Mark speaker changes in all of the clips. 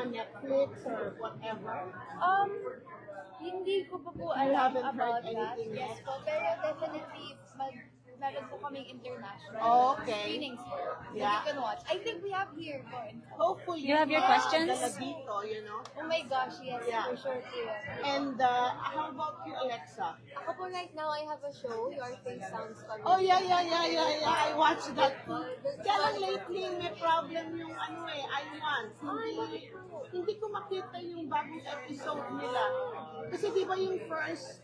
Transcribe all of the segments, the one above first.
Speaker 1: mga Netflix or whatever?
Speaker 2: Hindi ko pa po
Speaker 1: You
Speaker 2: alam
Speaker 1: haven't
Speaker 2: about
Speaker 1: heard
Speaker 2: that.
Speaker 1: anything
Speaker 2: Yes
Speaker 1: yet?
Speaker 2: po, pero definitely, meron po kaming international
Speaker 1: Okay.
Speaker 2: screenings po that
Speaker 1: Yeah.
Speaker 2: you can watch. I think we have here po.
Speaker 1: Hopefully,
Speaker 3: You have your questions?
Speaker 1: dala dito, you know?
Speaker 2: Oh my gosh, yes,
Speaker 1: Yeah.
Speaker 2: for sure po.
Speaker 1: And how about you, Alexa?
Speaker 2: Ako po right now, I have a show, Your Face Sounds Familiar.
Speaker 1: Oh, yeah. I watched that too. Kaya lang lately, may problem yung I Want. Hindi ko makita yung bagong episode nila. Kasi di ba yung first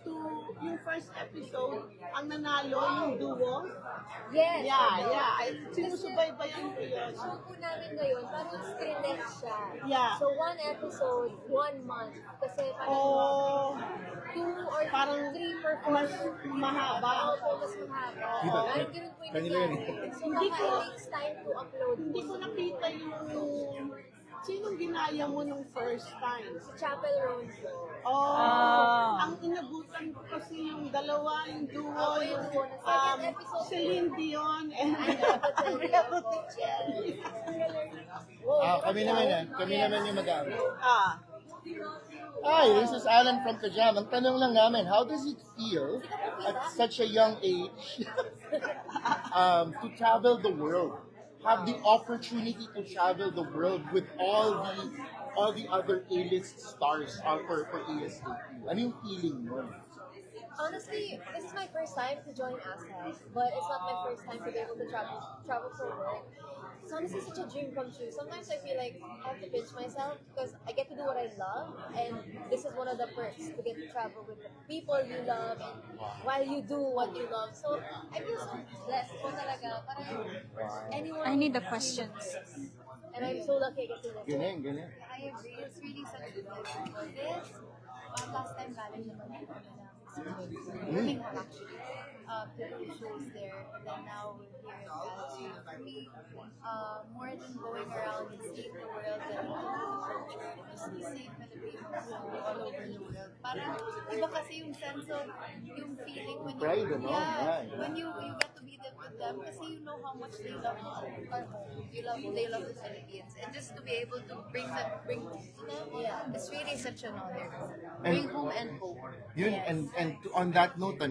Speaker 1: episode, ang nanalo yung duo?
Speaker 2: Yes.
Speaker 1: Yeah. Sinusubaybayan ko yun.
Speaker 2: Show po namin ngayon, parang screenless siya.
Speaker 1: Yeah.
Speaker 2: So, one episode, 1 month. Kasi parang
Speaker 1: Oh,
Speaker 2: 2 or
Speaker 1: parang
Speaker 2: 3 per
Speaker 1: mas mahaba.
Speaker 2: Opo, mas mahaba.
Speaker 4: Diba?
Speaker 2: Parang ganun po yung
Speaker 4: Kanila yun
Speaker 2: nangyari. So,
Speaker 1: Hindi
Speaker 2: baka
Speaker 1: ko-
Speaker 2: it takes time to upload.
Speaker 1: Hindi ko nakita yung sinong ginaya mo nung first time.
Speaker 2: Sa Chapel Road po.
Speaker 1: Oh, ang inabutan ko kasi yung dalawa, yung duo,
Speaker 2: yung
Speaker 1: yung
Speaker 2: duo na second episode.
Speaker 1: Celine Dion and
Speaker 2: Andrea
Speaker 1: Bocelli.
Speaker 4: Kami naman yung mag-aaral.
Speaker 1: Ah,
Speaker 4: Hi, this is Alan from Kajam. Ang tanong lang namin, how does it feel at such a young age to travel the world? Have the opportunity to travel the world with all the other A-list stars for ASAP. Ano yung feeling mo?
Speaker 2: Honestly, this is my first time to join ASAP, but it's not my first time to be able to travel for work. It's honestly such a dream come true. Sometimes I feel like I have to pinch myself because I get to do what I love, and this is one of the perks to get to travel with the people you love and while you do what you love. So I feel so blessed po talaga. Parang anyone.
Speaker 3: I need the questions.
Speaker 2: And I'm so lucky I get to live.
Speaker 4: Ganyan.
Speaker 2: I agree. It's really such a blessing. So this, last time galing naman ako na Birmingham actually. To do shows there. And then now we're here in Galaxy. For me, more than going around and seeing the world and the culture, just to see Filipinos all over the world. Parang iba kasi yung sense of, yung feeling when you,
Speaker 4: Pride, no?
Speaker 2: yeah,
Speaker 4: Yeah.
Speaker 2: when you get to be there with them kasi you know how much they love our home. They love the Philippines. And just to be able to bring home to them, it's really such an honor. Bring home and hope.
Speaker 4: Yun, on that note,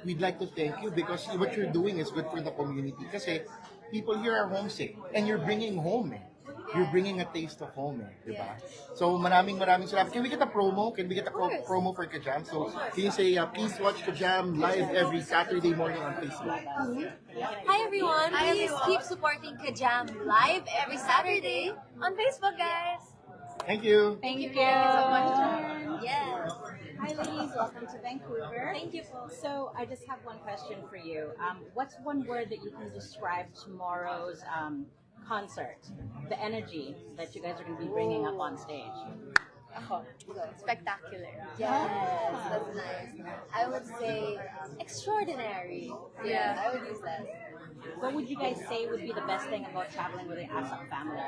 Speaker 4: we'd like to thank you because what you're doing is good for the community. Kasi people here are homesick and you're bringing home. You're bringing a taste of home, diba? So maraming salamat. Can we get a promo? Can we get a promo for Kajam? So can you say, please watch Kajam live every Saturday morning on Facebook.
Speaker 5: Hi everyone! Please keep supporting Kajam live every Saturday on Facebook, guys!
Speaker 4: Thank you.
Speaker 3: Thank you.
Speaker 5: Yes!
Speaker 6: Hi ladies, welcome to Vancouver.
Speaker 5: Thank you po.
Speaker 6: So I just have one question for you. What's one word that you can describe tomorrow's concert? The energy that you guys are going to be bringing up on stage.
Speaker 2: Spectacular.
Speaker 5: Yes, that's nice. I would say extraordinary. Yeah, I would use that.
Speaker 6: What would you guys say would be the best thing about traveling with the ASAP family?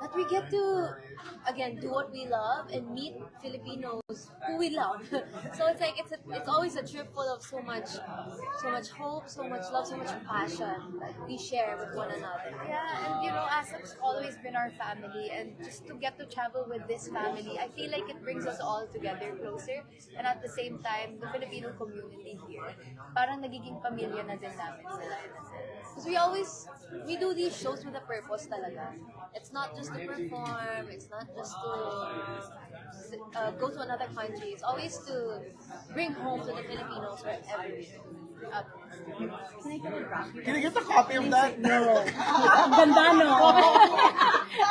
Speaker 5: That we get to, again, do what we love and meet Filipinos who we love. So it's like it's always a trip full of so much hope, so much love, so much passion that we share with one another.
Speaker 2: Yeah, and ASAP's always been our family, and just to get to travel with this family, I feel like it brings us all together closer, and at the same time, the Filipino community here, parang nagiging pamilya na din namin sila in a sense.
Speaker 5: Because we do these shows with a purpose talaga. It's not just to perform, it's not just to go to another country, it's always to bring home to the Filipinos wherever we go.
Speaker 4: Can I get a copy of that?
Speaker 6: No. Ang ganda, no?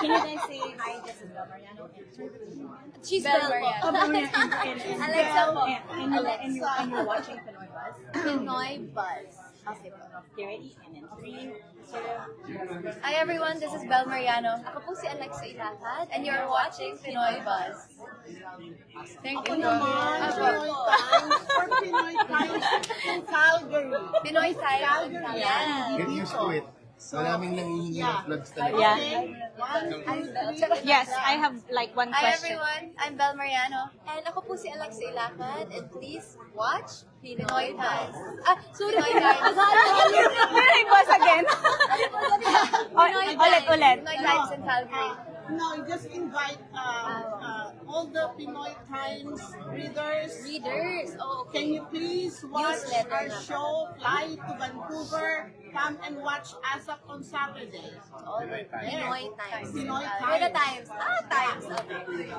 Speaker 6: Can you guys say hi, this is Bel Mariano?
Speaker 5: She's
Speaker 2: Bel
Speaker 5: Bel
Speaker 2: Mariano.
Speaker 5: po. Alexa po.
Speaker 6: And you're watching Pinoy Buzz?
Speaker 5: Pinoy Buzz.
Speaker 6: Okay, okay, ready? And then 3, 2,
Speaker 2: Hi everyone, this is Bel Mariano,
Speaker 5: Ako po si Alexa Ilacad,
Speaker 2: and you're watching Pinoy Buzz. Thank you.
Speaker 1: naman, Pinoy Times for Pinoy Times in Calgary.
Speaker 2: Pinoy Times.
Speaker 5: Yeah.
Speaker 4: Get used to it. Maraming nangihingi ng vlogs talaga.
Speaker 3: Yeah.
Speaker 2: I'm Bel.
Speaker 3: Yes, I have like one
Speaker 2: Hi
Speaker 3: question.
Speaker 2: everyone, I'm Bel Mariano.
Speaker 5: And ako po si Alexa Ilacad, and please watch
Speaker 2: Pinoy Times.
Speaker 5: Sorry.
Speaker 2: Pinoy Times.
Speaker 3: Pinoy Buzz again.
Speaker 5: Pinoy
Speaker 3: Ulit.
Speaker 2: Pinoy Times in Calgary.
Speaker 1: No, you just invite all the Pinoy Times readers.
Speaker 5: Oh, okay.
Speaker 1: Can you please watch
Speaker 5: Newsletter
Speaker 1: our
Speaker 5: na.
Speaker 1: show, Fly to Vancouver? Come and watch ASAP on Saturday.
Speaker 5: All the Pinoy Times.
Speaker 1: Pinoy
Speaker 5: Where the
Speaker 1: Times.
Speaker 5: Times? Times. Okay.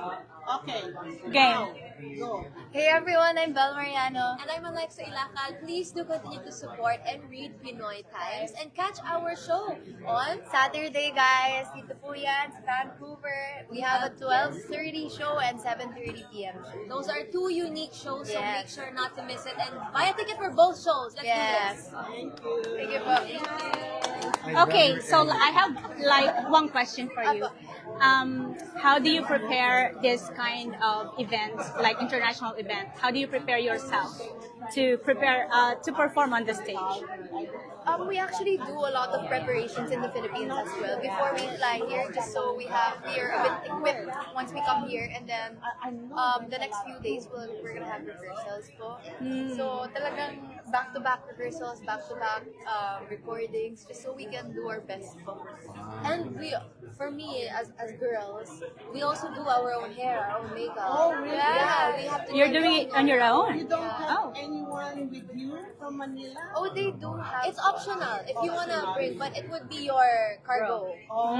Speaker 1: Okay.
Speaker 3: Game.
Speaker 1: Go.
Speaker 2: Hey everyone, I'm Bel Mariano.
Speaker 5: And I'm Alexa Ilacal. Please do continue to support and read Pinoy Times and catch our show on
Speaker 2: Saturday guys, dito po yan sa Vancouver. We have a 12:30 show and 7:30 p.m. show.
Speaker 5: Those are two unique shows, so
Speaker 2: Yes.
Speaker 5: make sure not to miss it and buy a ticket for both shows. Let's do
Speaker 2: Yes.
Speaker 5: this.
Speaker 1: Thank you.
Speaker 2: Thank you po.
Speaker 3: Okay, so I have like one question for you. How do you prepare this kind of event, like international event? How do you prepare yourself to perform on the stage?
Speaker 2: We actually do a lot of preparations in the Philippines as well before we fly here, just so we are a bit equipped once we come here, and then the next few days we're gonna have rehearsals po. So talagang back-to-back rehearsals, back-to-back recordings, just so we can do our best po.
Speaker 5: And for me, as girls, we also do our own hair, our own makeup.
Speaker 1: Oh, really?
Speaker 5: Yeah, we have to.
Speaker 3: You're doing it on your
Speaker 1: You
Speaker 3: own.
Speaker 1: don't have
Speaker 3: Oh.
Speaker 1: anyone with you from Manila?
Speaker 2: Oh, they do have.
Speaker 5: It's optional if you wanna bring, but it would be your cargo.
Speaker 1: Oh,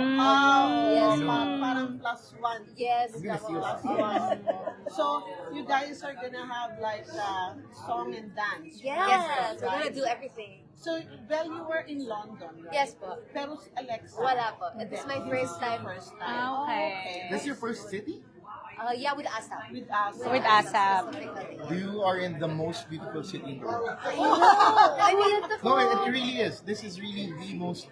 Speaker 5: Yes.
Speaker 1: parang plus one.
Speaker 5: Yes,
Speaker 4: I'm gonna see you.
Speaker 5: plus
Speaker 1: One. So, you guys are gonna have like song and dance.
Speaker 5: Yes, we're gonna do everything.
Speaker 1: So, Belle, you were in London, right?
Speaker 5: Yes po.
Speaker 1: Pero si Alexa?
Speaker 5: Wala po. This is my first time.
Speaker 1: First time.
Speaker 3: Ah, okay.
Speaker 4: This your first city?
Speaker 5: Yeah, with ASAP.
Speaker 1: With us.
Speaker 3: With ASAP.
Speaker 4: You are in the most beautiful city in the world.
Speaker 5: I mean,
Speaker 4: No, it really is. This is really the most,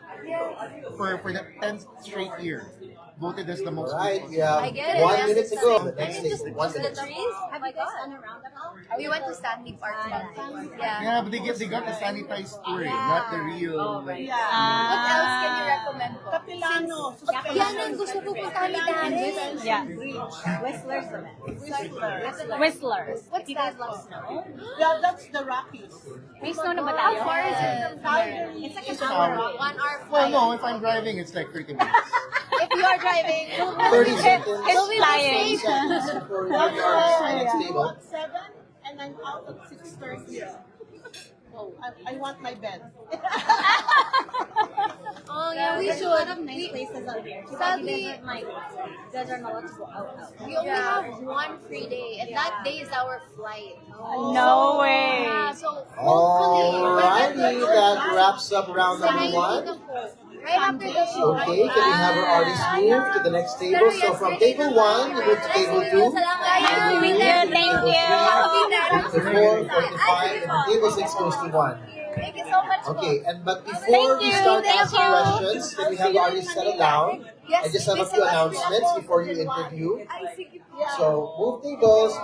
Speaker 4: for the 10th straight year, voted as the most
Speaker 7: Right,
Speaker 4: beautiful.
Speaker 7: we have
Speaker 5: I get it.
Speaker 7: 1
Speaker 5: Yes,
Speaker 7: minute
Speaker 5: it's
Speaker 7: to go.
Speaker 5: something.
Speaker 7: The next
Speaker 5: And
Speaker 7: thing,
Speaker 5: just
Speaker 7: 1
Speaker 5: the
Speaker 7: minute.
Speaker 5: trees. Have you guys done a roundabout?
Speaker 2: We went to Stanley Park. Yeah.
Speaker 4: Yeah, but they got the sanitized tour, not the real.
Speaker 1: Yeah.
Speaker 2: What else can you recommend po?
Speaker 1: Capilano.
Speaker 5: Yan ang gusto ko puntahan ni Darren.
Speaker 3: Yeah.
Speaker 6: Whistlers event.
Speaker 3: Whistlers.
Speaker 2: What's that?
Speaker 1: Yeah, that's the Rockies.
Speaker 3: May snow na ba
Speaker 2: How
Speaker 3: tayo?
Speaker 2: far is it from here?
Speaker 1: It's like
Speaker 4: It's an hour.
Speaker 5: 1 hour
Speaker 4: Well,
Speaker 5: flight.
Speaker 4: no, if I'm driving, it's like 30 minutes.
Speaker 2: If you are driving,
Speaker 7: 30 seconds.
Speaker 3: It's flying.
Speaker 7: Before we get our next table.
Speaker 1: 7 and I'm out at 6:30. Oh, I want my bed.
Speaker 5: Oh, yeah, we
Speaker 2: There's
Speaker 5: should.
Speaker 2: a lot of
Speaker 5: nice
Speaker 2: places out here.
Speaker 5: Sadly,
Speaker 2: You guys are not allowed to go out.
Speaker 5: we only have one free day, and that day is our flight.
Speaker 3: No way.
Speaker 5: Yeah, so hopefully,
Speaker 7: Alrighty, that wraps up round number 1.
Speaker 5: right after the show.
Speaker 7: Okay, can we have our artists move to the next table? So from table 1, you move to table 2.
Speaker 5: Salamat.
Speaker 3: Thank you.
Speaker 7: Table 4, 45, and table 6 goes to 1.
Speaker 2: Thank you so much po.
Speaker 7: Okay, but before we start asking questions, can we have the artists settle down? I just have a few announcements before you interview. So move tables.